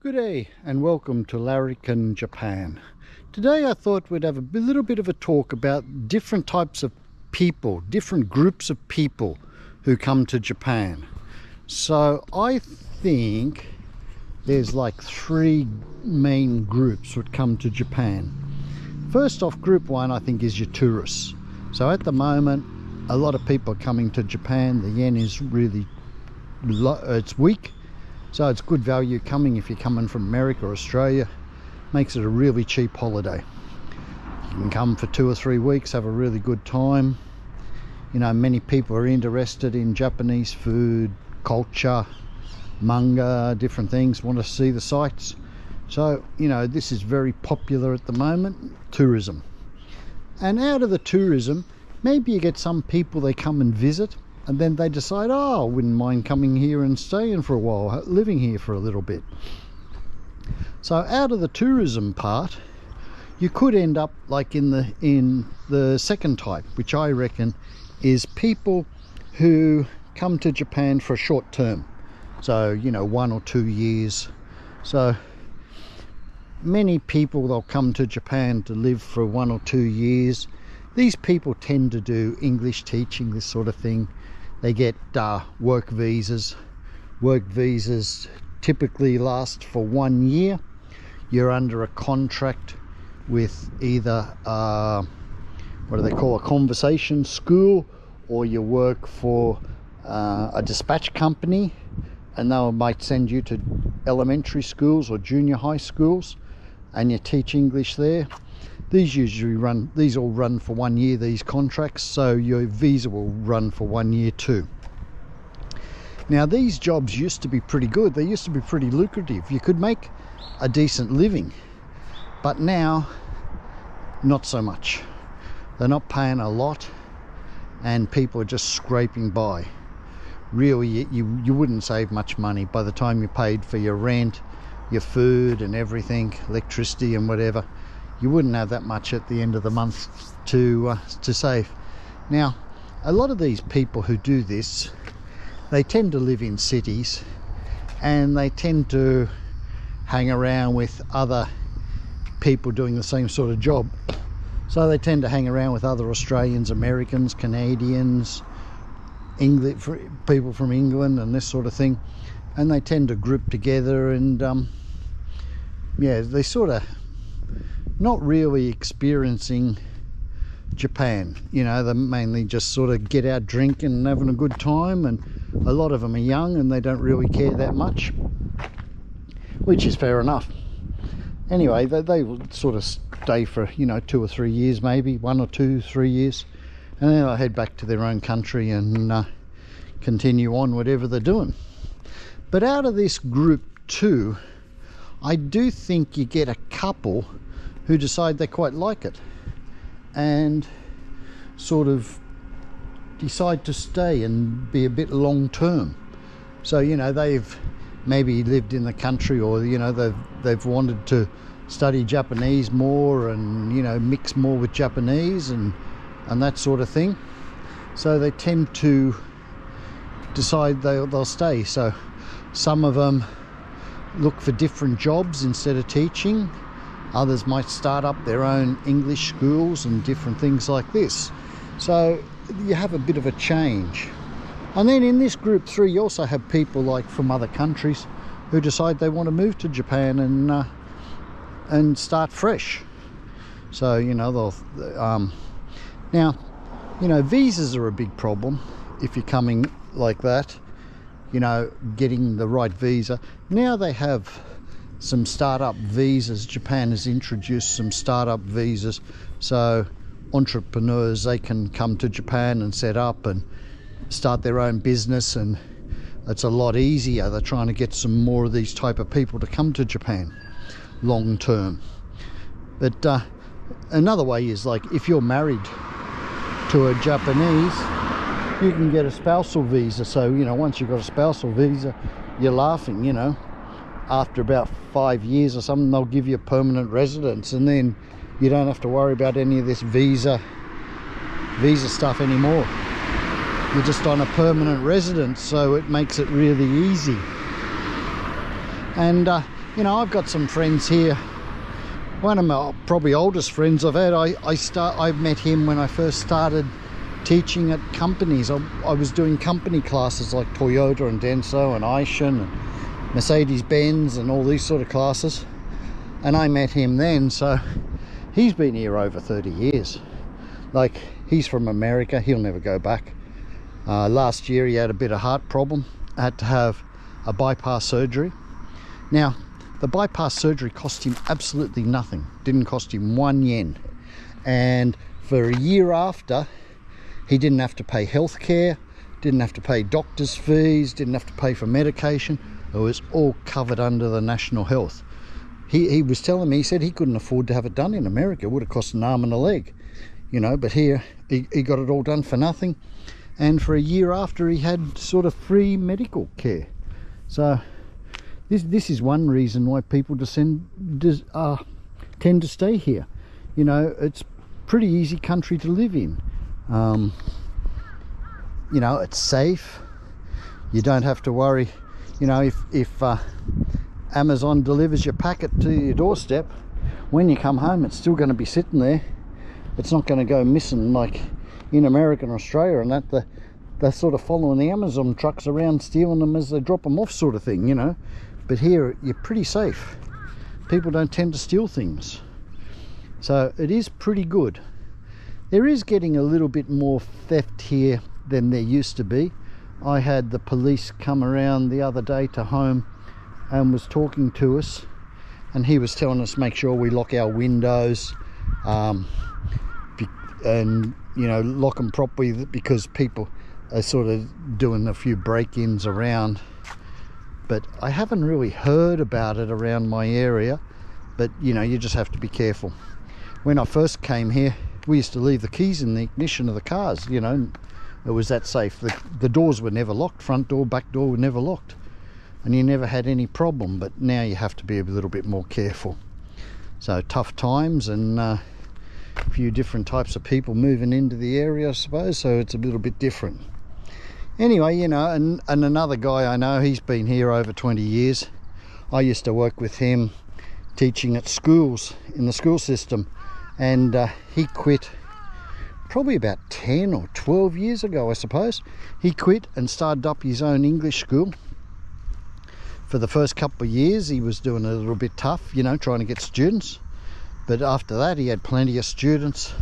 Good day and welcome to Larrikin, Japan. Today I thought we'd have a little bit of a talk about different types of people, different groups of people who come to Japan. So I think there's like three main groups would come to Japan. First off, group one I think is your tourists. So at the moment a lot of people are coming to Japan. The yen is really low, it's weak. So it's good value coming if you're coming from America or Australia. Makes it a really cheap holiday. You can come for 2 or 3 weeks, have a really good time. You know, many people are interested in Japanese food, culture, manga, different things, want to see the sights. So, you know, this is very popular at the moment, tourism. And out of the tourism, maybe you get some people, they come and visit, and then they decide, oh, I wouldn't mind coming here and staying for a while, living here for a little bit. So out of the tourism part, you could end up like in the second type, which I reckon is people who come to Japan for a short term. So, you know, 1 or 2 years. So many people, they'll come to Japan to live for 1 or 2 years. These people tend to do English teaching, this sort of thing. They get work visas. Work visas typically last for 1 year. You're under a contract with either what do they call, a conversation school, or you work for a dispatch company, and they might send you to elementary schools or junior high schools, and you teach English there. These all run for 1 year, these contracts, so your visa will run for 1 year too. Now these jobs used to be pretty good. They used to be pretty lucrative. You could make a decent living, but now not so much. They're not paying a lot and people are just scraping by. Really, you wouldn't save much money by the time you paid for your rent, your food and everything, electricity and whatever. You wouldn't have that much at the end of the month to save. Now, a lot of these people who do this, they tend to live in cities and they tend to hang around with other people doing the same sort of job. So they tend to hang around with other Australians, Americans, Canadians, people from England and this sort of thing. And they tend to group together and yeah, they sort of not really experiencing Japan. You know, they mainly just sort of get out drinking and having a good time, and a lot of them are young and they don't really care that much, which is fair enough. Anyway, they will sort of stay for, you know, 2 or 3 years, maybe 1 or 2, 3 years, and then they'll head back to their own country and continue on whatever they're doing. But out of this group too, I do think you get a couple who decide they quite like it and sort of decide to stay and be a bit long term. So, you know, they've maybe lived in the country, or, you know, they've wanted to study Japanese more and, you know, mix more with Japanese and that sort of thing. So they tend to decide they'll stay. So some of them look for different jobs instead of teaching. Others might start up their own English schools and different things like this. So you have a bit of a change. And then in this group 3, you also have people like from other countries who decide they want to move to Japan and start fresh. So, you know, they'll now, you know, visas are a big problem if you're coming like that. You know, getting the right visa. Now they have some startup visas. Japan has introduced some startup visas, so entrepreneurs, they can come to Japan and set up and start their own business, and it's a lot easier. They're trying to get some more of these type of people to come to Japan long term. But another way is, like, if you're married to a Japanese, you can get a spousal visa. So, you know, once you've got a spousal visa, you're laughing, you know, after about 5 years or something, they'll give you a permanent residence, and then you don't have to worry about any of this visa stuff anymore. You're just on a permanent residence, so it makes it really easy. And You know, I've got some friends here. One of my probably oldest friends I've had, I met him when I first started teaching at companies. I was doing company classes like Toyota and Denso and Aishin and Mercedes-Benz and all these sort of classes, and I met him then. So he's been here over 30 years. Like, he's from America, he'll never go back. Last year he had a bit of heart problem, had to have a bypass surgery. Now, the bypass surgery cost him absolutely nothing, didn't cost him 1 yen, and for a year after, he didn't have to pay health care, didn't have to pay doctor's fees, didn't have to pay for medication. It was all covered under the national health. He was telling me, he said he couldn't afford to have it done in America. It would have cost an arm and a leg, you know, but here he got it all done for nothing, and for a year after he had sort of free medical care. So this is one reason why people tend to stay here. You know, it's pretty easy country to live in. You know, it's safe. You don't have to worry. You know, if Amazon delivers your packet to your doorstep, when you come home it's still going to be sitting there. It's not going to go missing like in America and Australia, and that they're sort of following the Amazon trucks around, stealing them as they drop them off, sort of thing, you know. But here you're pretty safe. People don't tend to steal things, so it is pretty good. There is getting a little bit more theft here than there used to be. I had the police come around the other day to home and was talking to us, and he was telling us make sure we lock our windows, and you know, lock them properly, because people are sort of doing a few break-ins around. But I haven't really heard about it around my area. But you know, you just have to be careful. When I first came here, we used to leave the keys in the ignition of the cars, you know. It was that safe. The doors were never locked, front door, back door were never locked, and you never had any problem. But now you have to be a little bit more careful. So tough times, and a few different types of people moving into the area, I suppose, so it's a little bit different. Anyway, you know, and another guy I know, he's been here over 20 years. I used to work with him teaching at schools, in the school system, and he quit probably about 10 or 12 years ago, I suppose. He quit and started up his own English school. For the first couple of years he was doing a little bit tough, you know, trying to get students, but after that he had plenty of students.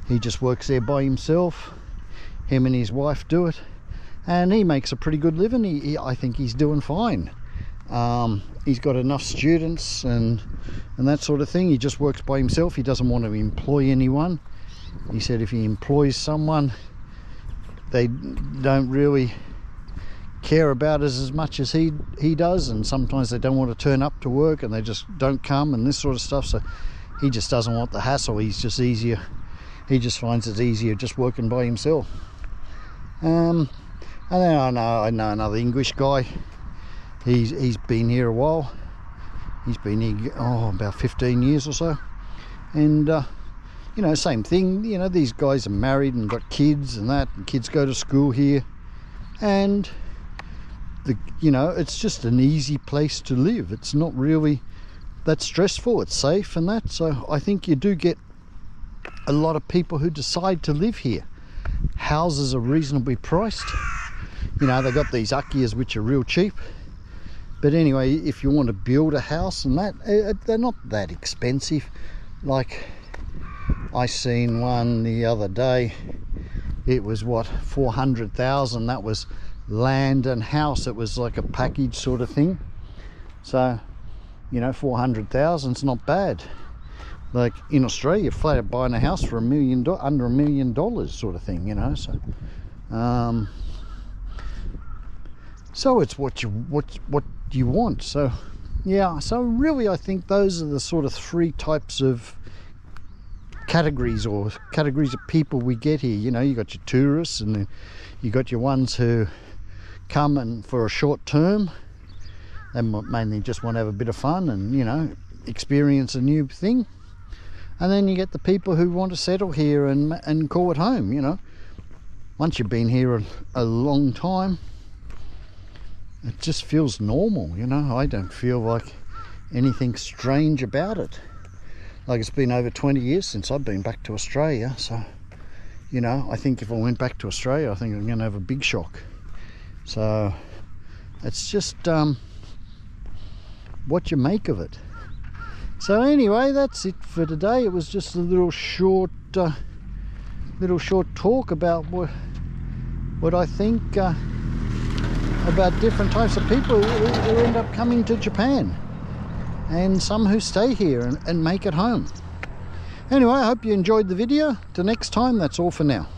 He just works there by himself. Him and his wife do it, and he makes a pretty good living. I think he's doing fine. He's got enough students and that sort of thing. He just works by himself. He doesn't want to employ anyone. He said if he employs someone, they don't really care about us as much as he does, and sometimes they don't want to turn up to work and they just don't come and this sort of stuff. So he just doesn't want the hassle. He just finds it easier just working by himself. And then I know another English guy. He's been here a while. He's been here about 15 years or so, and you know, same thing. You know, these guys are married and got kids and that, and kids go to school here, and you know, it's just an easy place to live. It's not really that stressful. It's safe and that. So I think you do get a lot of people who decide to live here. Houses are reasonably priced. You know, they got these akias which are real cheap. But anyway, if you want to build a house and that, they're not that expensive. Like, I seen one the other day. It was what, 400,000. That was land and house. It was like a package sort of thing. So, you know, 400,000 is not bad. Like in Australia, flat out buying a house for under $1 million sort of thing, you know. So it's what you want. So yeah, so really I think those are the sort of three types of categories of people we get here. You know, you got your tourists, and then you got your ones who come and for a short term. They mainly just want to have a bit of fun and, you know, experience a new thing. And then you get the people who want to settle here and call it home, you know. Once you've been here a long time, it just feels normal, you know. I don't feel like anything strange about it. Like, it's been over 20 years since I've been back to Australia, so you know, I think if I went back to Australia, I think I'm going to have a big shock. So it's just what you make of it. So anyway, that's it for today. It was just a little short talk about what I think about different types of people who end up coming to Japan, and some who stay here and make it home. Anyway, I hope you enjoyed the video. Till next time, that's all for now.